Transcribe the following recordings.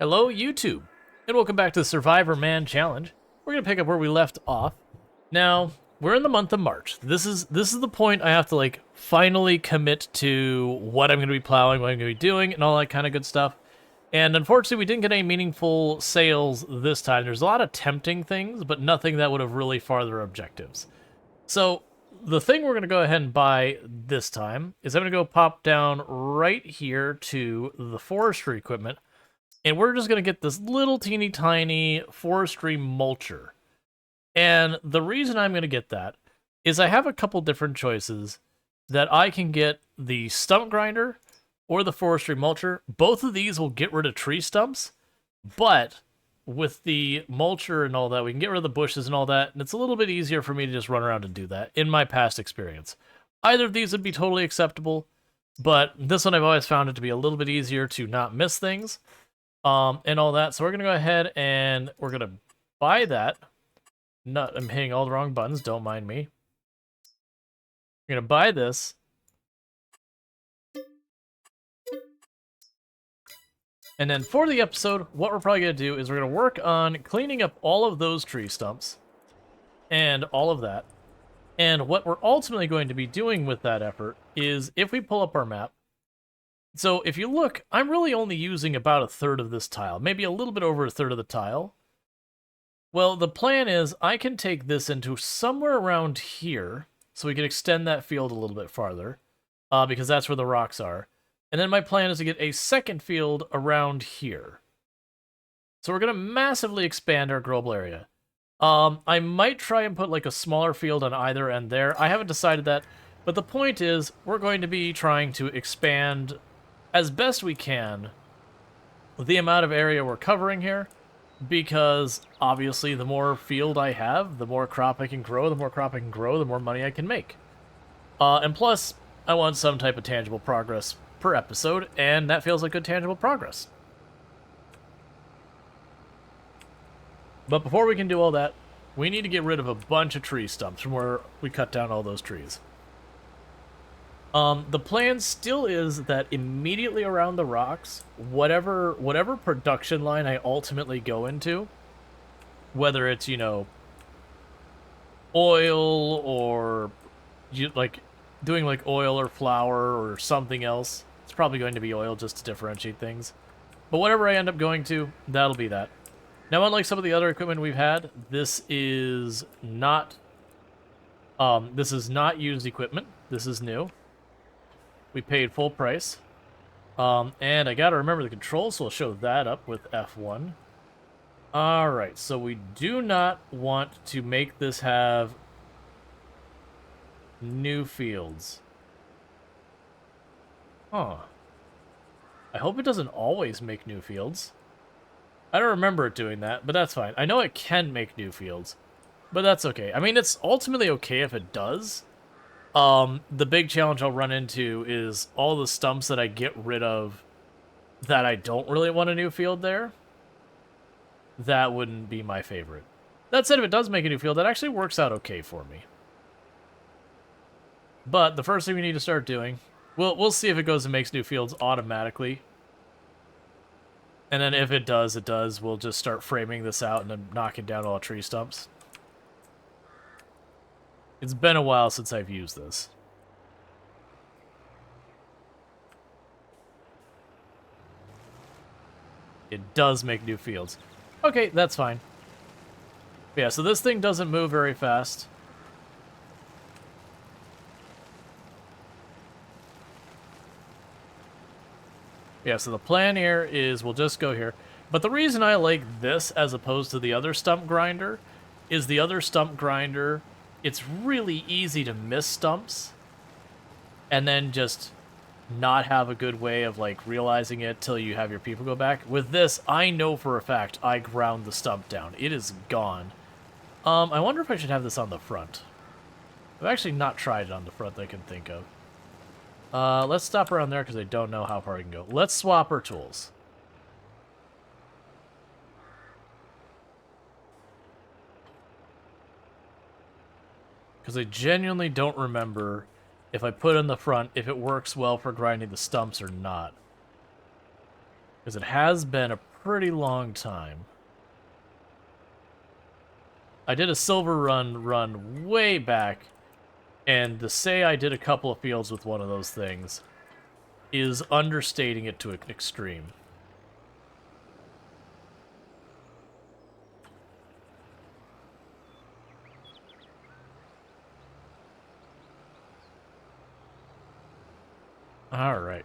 Hello, YouTube, and welcome back to the Survivorman challenge. We're gonna pick up where we left off. Now, we're in the month of March. This is the point I have to like finally commit to what I'm gonna be plowing, what I'm gonna be doing, and all that kind of good stuff. And unfortunately, we didn't get any meaningful sales this time. There's a lot of tempting things, but nothing that would have really farthered our objectives. So the thing we're gonna go ahead and buy this time is I'm gonna go pop down right here to the forestry equipment. And we're just going to get this little teeny tiny forestry mulcher. And the reason I'm going to get that is I have a couple different choices that I can get the stump grinder or the forestry mulcher. Both of these will get rid of tree stumps, but with the mulcher and all that, we can get rid of the bushes and all that, and it's a little bit easier for me to just run around and do that in my past experience. Either of these would be totally acceptable, but this one I've always found it to be a little bit easier to not miss things. And all that. So we're gonna go ahead and we're gonna buy that. I'm hitting all the wrong buttons, don't mind me. We're gonna buy this. And then for the episode, what we're probably gonna do is we're gonna work on cleaning up all of those tree stumps and all of that. And what we're ultimately going to be doing with that effort is if we pull up our map. So if you look, I'm really only using about a third of this tile, maybe a little bit over a third of the tile. Well, the plan is I can take this into somewhere around here, so we can extend that field a little bit farther, because that's where the rocks are. And then my plan is to get a second field around here. So we're going to massively expand our growable area. I might try and put like a smaller field on either end there. I haven't decided that, but the point is we're going to be trying to expand as best we can the amount of area we're covering here, because obviously the more field I have, the more crop I can grow, the more money I can make. And plus, I want some type of tangible progress per episode, and that feels like good tangible progress. But before we can do all that, we need to get rid of a bunch of tree stumps from where we cut down all those trees. The plan still is that immediately around the rocks, whatever production line I ultimately go into, whether it's, you know, oil or like doing like oil or flour or something else, it's probably going to be oil just to differentiate things. But whatever I end up going to, that'll be that. Now, unlike some of the other equipment we've had, this is not used equipment. This is new. We paid full price. And I gotta remember the controls, so we'll show that up with F1. Alright, so we do not want to make this have new fields. Huh. I hope it doesn't always make new fields. I don't remember it doing that, but that's fine. I know it can make new fields, but that's okay. I mean, it's ultimately okay if it does. The big challenge I'll run into is all the stumps that I get rid of that I don't really want a new field there. That wouldn't be my favorite. That said, if it does make a new field, that actually works out okay for me. But the first thing we need to start doing, we'll see if it goes and makes new fields automatically. And then if it does, we'll just start framing this out and then knocking down all tree stumps. It's been a while since I've used this. It does make new fields. Okay, that's fine. Yeah, so this thing doesn't move very fast. Yeah, so the plan here is we'll just go here. But the reason I like this as opposed to the other stump grinder is the other stump grinder, it's really easy to miss stumps and then just not have a good way of like realizing it till you have your people go back. With this, I know for a fact I ground the stump down. It is gone. I wonder if I should have this on the front. I've actually not tried it on the front that I can think of. Let's stop around there because I don't know how far I can go. Let's swap our tools. Because I genuinely don't remember if I put in the front, if it works well for grinding the stumps or not. Because it has been a pretty long time. I did a silver run way back, and to say I did a couple of fields with one of those things is understating it to an extreme. Alright.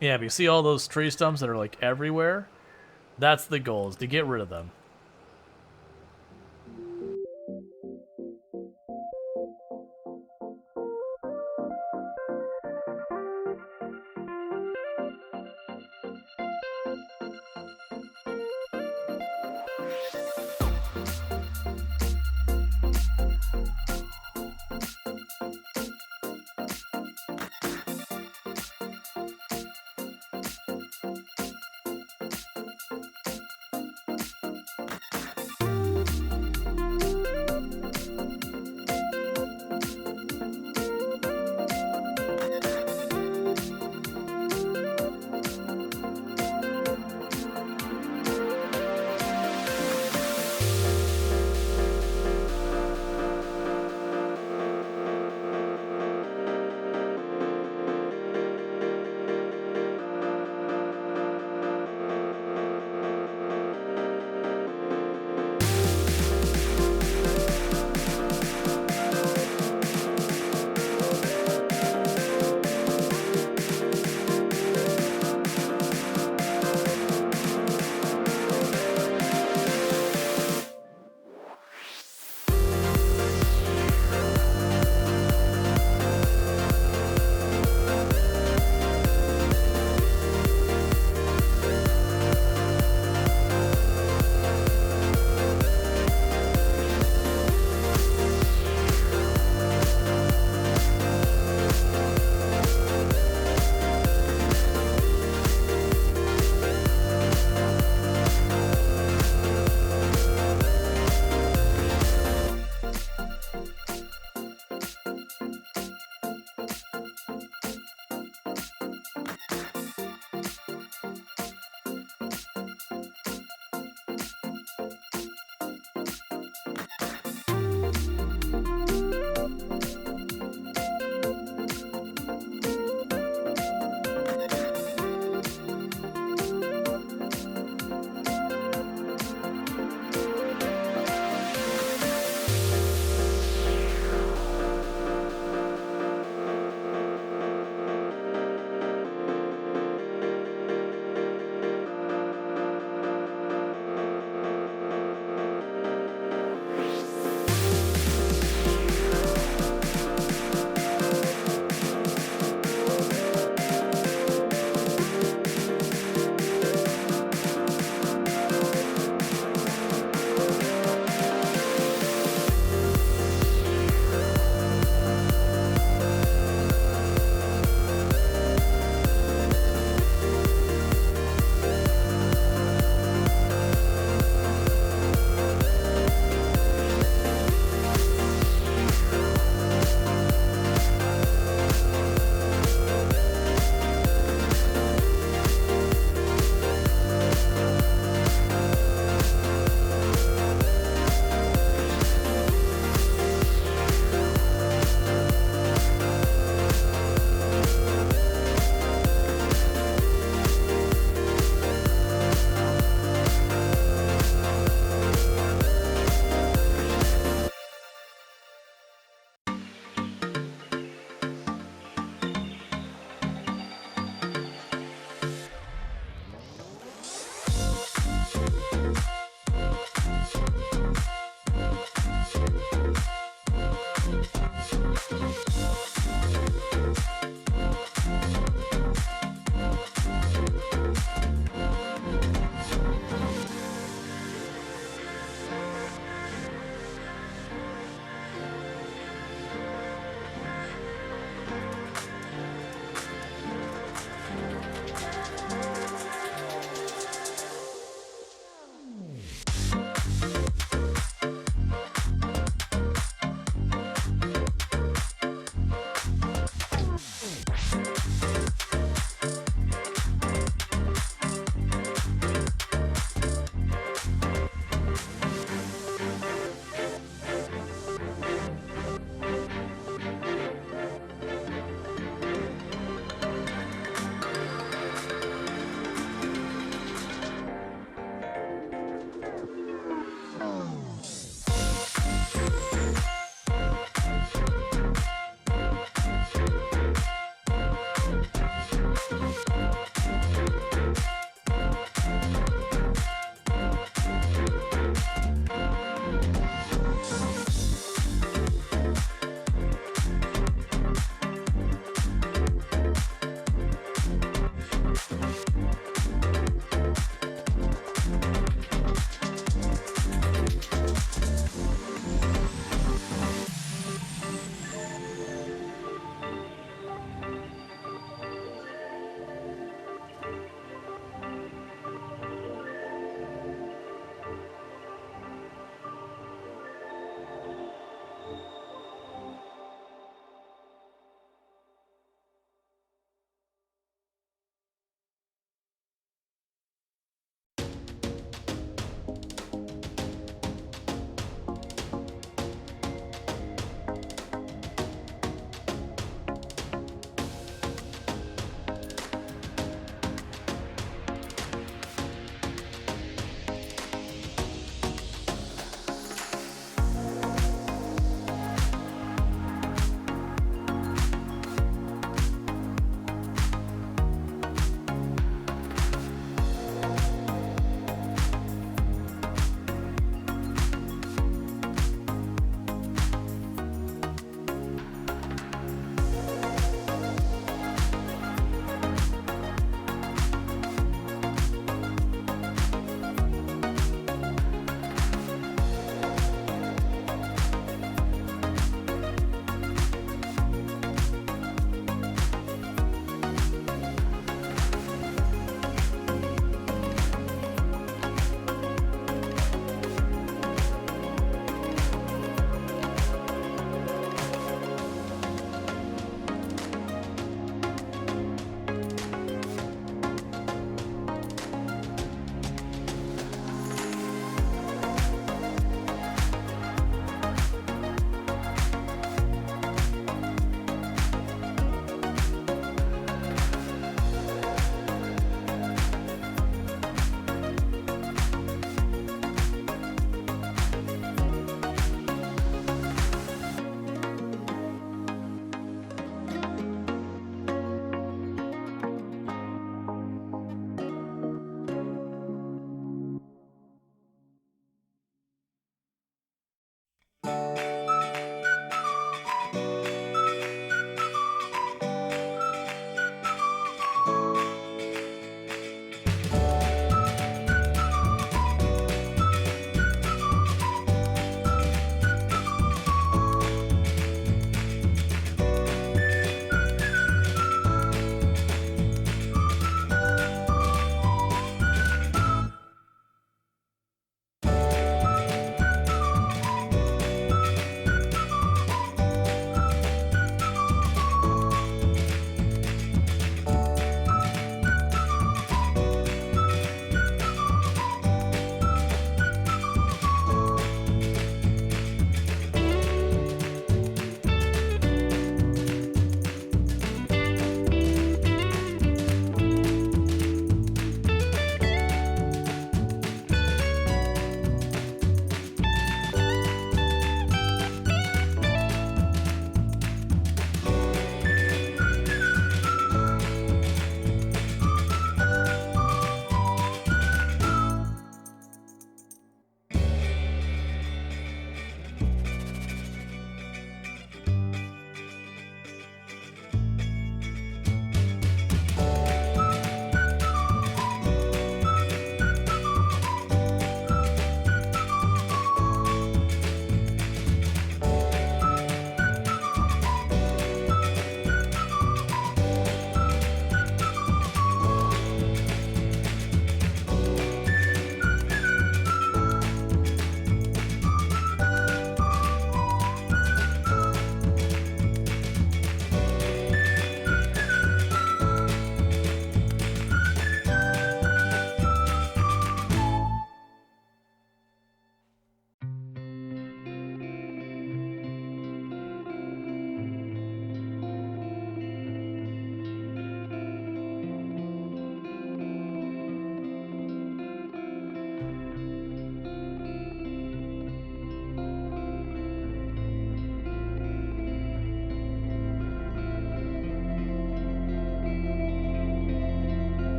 Yeah, but you see all those tree stumps that are like everywhere? That's the goal, is to get rid of them.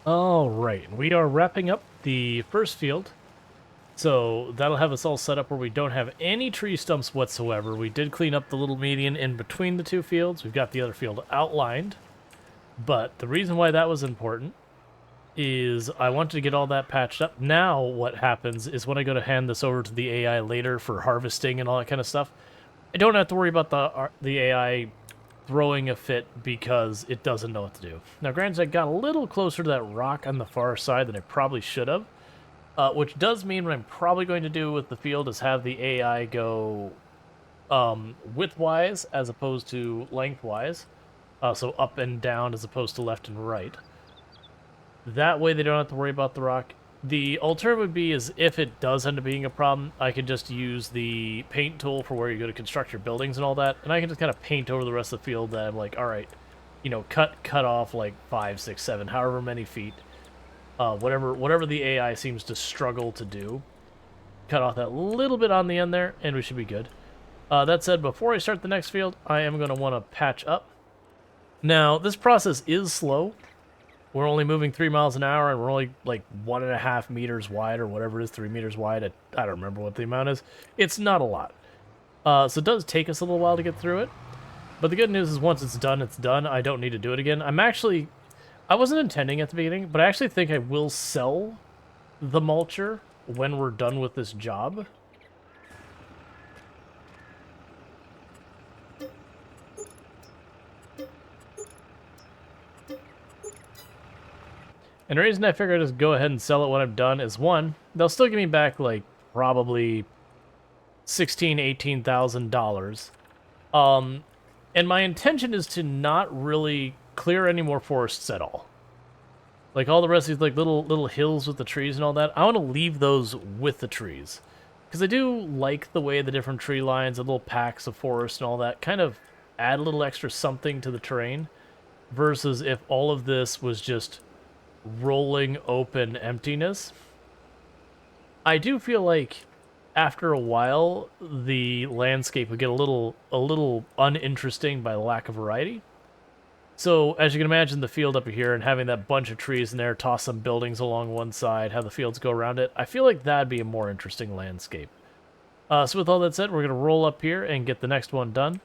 All right, we are wrapping up the first field. So that'll have us all set up where we don't have any tree stumps whatsoever. We did clean up the little median in between the two fields. We've got the other field outlined. But the reason why that was important is I wanted to get all that patched up. Now what happens is when I go to hand this over to the AI later for harvesting and all that kind of stuff, I don't have to worry about the AI throwing a fit because it doesn't know what to do. Now, granted, I got a little closer to that rock on the far side than I probably should have, which does mean what I'm probably going to do with the field is have the AI go widthwise as opposed to lengthwise, so up and down as opposed to left and right. That way they don't have to worry about the rock. The alternative would be is if it does end up being a problem, I could just use the paint tool for where you go to construct your buildings and all that, and I can just kind of paint over the rest of the field that I'm like, all right, you know, cut off like 5, 6, 7, however many feet, whatever the AI seems to struggle to do. Cut off that little bit on the end there, and we should be good. That said, before I start the next field, I am going to want to patch up. Now, this process is slow. We're only moving 3 miles an hour, and we're only like 1.5 meters wide, or whatever it is, 3 meters wide. I don't remember what the amount is. It's not a lot. So it does take us a little while to get through it. But the good news is once it's done, it's done. I don't need to do it again. I wasn't intending at the beginning, but I actually think I will sell the mulcher when we're done with this job. And the reason I figured I'd just go ahead and sell it when I'm done is, one, they'll still give me back, like, probably $16,000, $18,000. And my intention is to not really clear any more forests at all. Like, all the rest of these, like, little hills with the trees and all that, I want to leave those with the trees. Because I do like the way the different tree lines, the little packs of forest and all that, kind of add a little extra something to the terrain. Versus if all of this was just rolling open emptiness. I do feel like after a while the landscape would get a little uninteresting by lack of variety. So as you can imagine, the field up here and having that bunch of trees in there, toss some buildings along one side, have the fields go around it, I feel like that'd be a more interesting landscape. So with all that said, we're going to roll up here and get the next one done.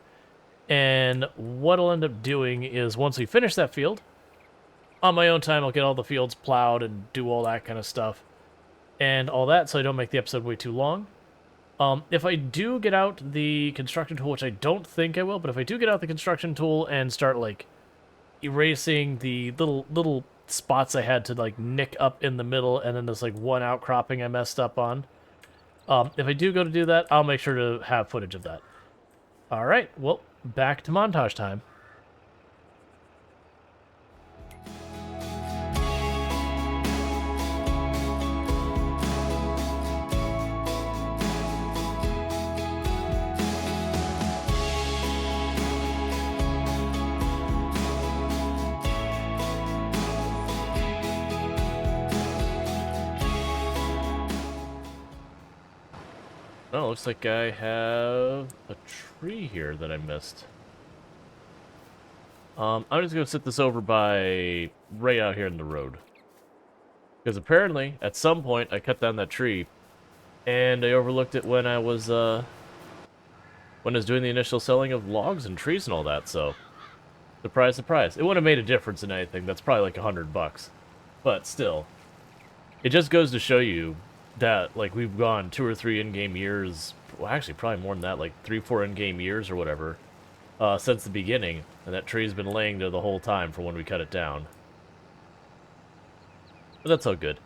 And what I'll end up doing is once we finish that field, on my own time, I'll get all the fields plowed and do all that kind of stuff. And all that, so I don't make the episode way too long. If I do get out the construction tool, which I don't think I will, but if I do get out the construction tool and start, like, erasing the little spots I had to, like, nick up in the middle, and then there's, like, one outcropping I messed up on. If I do go to do that, I'll make sure to have footage of that. Alright, well, back to montage time. Oh, looks like I have a tree here that I missed. I'm just going to set this over by right out here in the road. Because apparently, at some point, I cut down that tree, and I overlooked it when I was doing the initial selling of logs and trees and all that, so surprise, surprise. It wouldn't have made a difference in anything. That's probably like $100. But still, it just goes to show you that, like, we've gone 2 or 3 in-game years, well, actually, probably more than that, like 3, 4 in-game years or whatever, since the beginning, and that tree's been laying there the whole time for when we cut it down. But that's all good.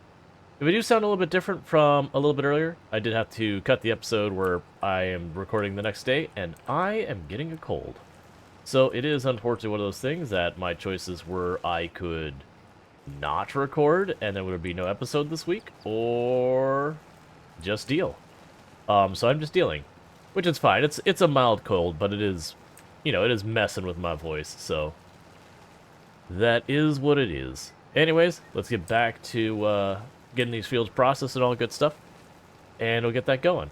If I do sound a little bit different from a little bit earlier, I did have to cut the episode where I am recording the next day, and I am getting a cold. So it is unfortunately one of those things that my choices were I could not record, and there would be no episode this week, or just deal. So I'm just dealing, which is fine. It's a mild cold, but it is, you know, it is messing with my voice, so that is what it is. Anyways, let's get back to getting these fields processed and all good stuff, and we'll get that going.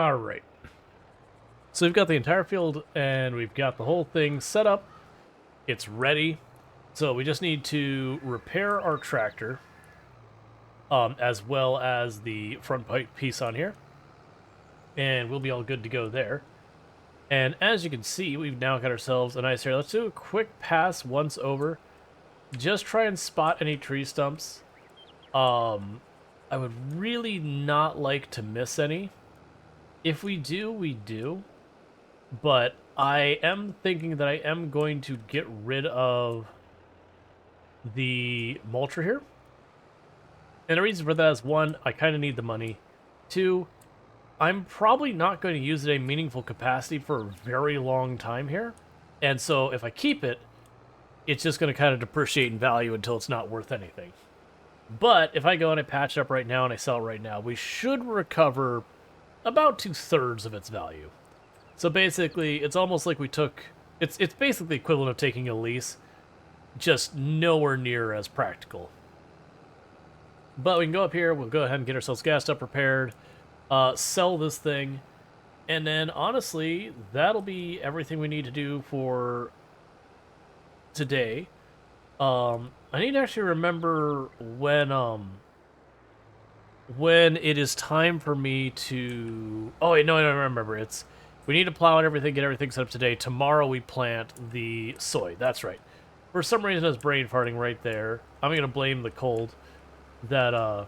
All right. So we've got the entire field, and we've got the whole thing set up. It's ready. So we just need to repair our tractor, as well as the front piece on here. And we'll be all good to go there. And as you can see, we've now got ourselves a nice area. Let's do a quick pass once over. Just try and spot any tree stumps. I would really not like to miss any. If we do, we do. But I am thinking that I am going to get rid of the mulcher here. And the reason for that is, one, I kind of need the money. Two, I'm probably not going to use it in a meaningful capacity for a very long time here. And so if I keep it, it's just going to kind of depreciate in value until it's not worth anything. But if I go and I patch it up right now and I sell it right now, we should recover about 2/3 of its value. So basically, it's almost like we took... It's basically equivalent of taking a lease, just nowhere near as practical. But we can go up here, we'll go ahead and get ourselves gassed up, prepared, sell this thing, and then honestly, that'll be everything we need to do for today. I need to actually remember when it is time for me to... Oh wait, no, I don't remember. It's... We need to plow and everything, get everything set up today. Tomorrow we plant the soy. That's right. For some reason, it's brain farting right there. I'm going to blame the cold that,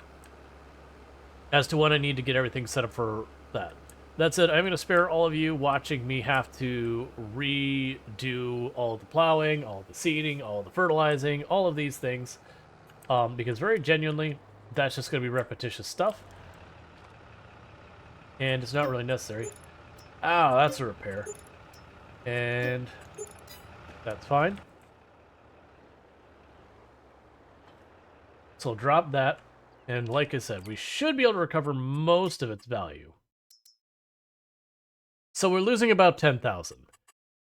as to when I need to get everything set up for that. That's it. I'm going to spare all of you watching me have to redo all the plowing, all the seeding, all the fertilizing, all of these things. Because very genuinely, that's just going to be repetitious stuff. And it's not really necessary. Ah, that's a repair. And that's fine. So I'll drop that. And like I said, we should be able to recover most of its value. So we're losing about 10,000.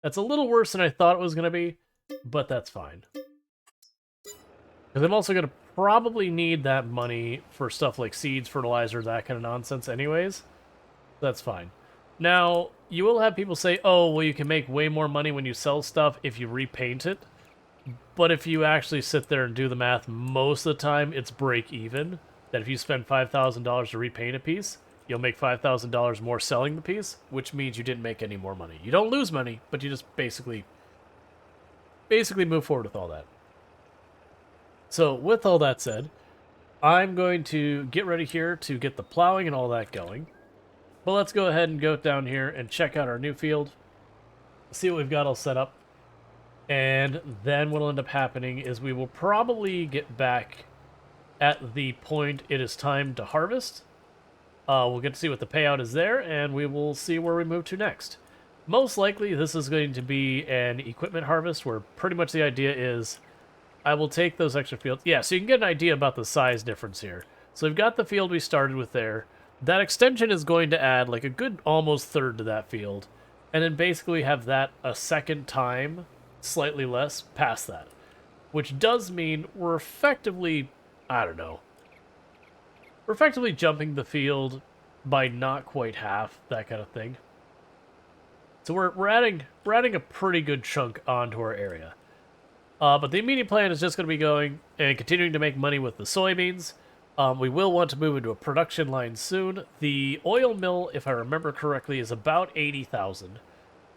That's a little worse than I thought it was going to be, but that's fine. Because I'm also going to probably need that money for stuff like seeds, fertilizer, that kind of nonsense anyways. That's fine. Now, you will have people say, oh, well, you can make way more money when you sell stuff if you repaint it. But if you actually sit there and do the math, most of the time it's break even. That if you spend $5,000 to repaint a piece, you'll make $5,000 more selling the piece, which means you didn't make any more money. You don't lose money, but you just basically move forward with all that. So with all that said, I'm going to get ready here to get the plowing and all that going. But let's go ahead and go down here and check out our new field. See what we've got all set up. And then what'll end up happening is we will probably get back at the point it is time to harvest. We'll get to see what the payout is there, and we will see where we move to next. Most likely, this is going to be an equipment harvest, where pretty much the idea is I will take those extra fields. Yeah, so you can get an idea about the size difference here. So we've got the field we started with there. That extension is going to add like a good almost third to that field. And then basically have that a second time, slightly less, past that. Which does mean we're effectively, I don't know, we're effectively jumping the field by not quite half, that kind of thing. So we're adding a pretty good chunk onto our area. But the immediate plan is just going to be going and continuing to make money with the soybeans. We will want to move into a production line soon. The oil mill, if I remember correctly, is about 80,000.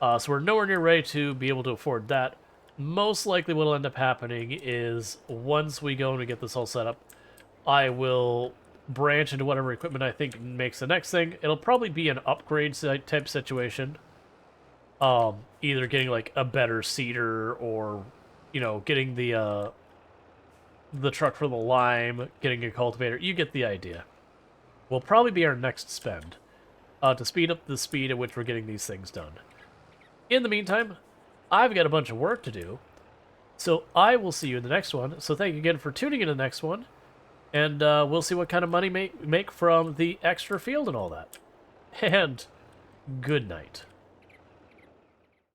So we're nowhere near ready to be able to afford that. Most likely what will end up happening is once we go and we get this all set up, I will branch into whatever equipment I think makes the next thing. It'll probably be an upgrade type situation. Either getting like a better seeder or, you know, getting the truck for the lime, getting a cultivator. You get the idea. Will probably be our next spend to speed up the speed at which we're getting these things done. In the meantime, I've got a bunch of work to do, so I will see you in the next one. So thank you again for tuning in to the next one, and we'll see what kind of money make from the extra field and all that. And good night.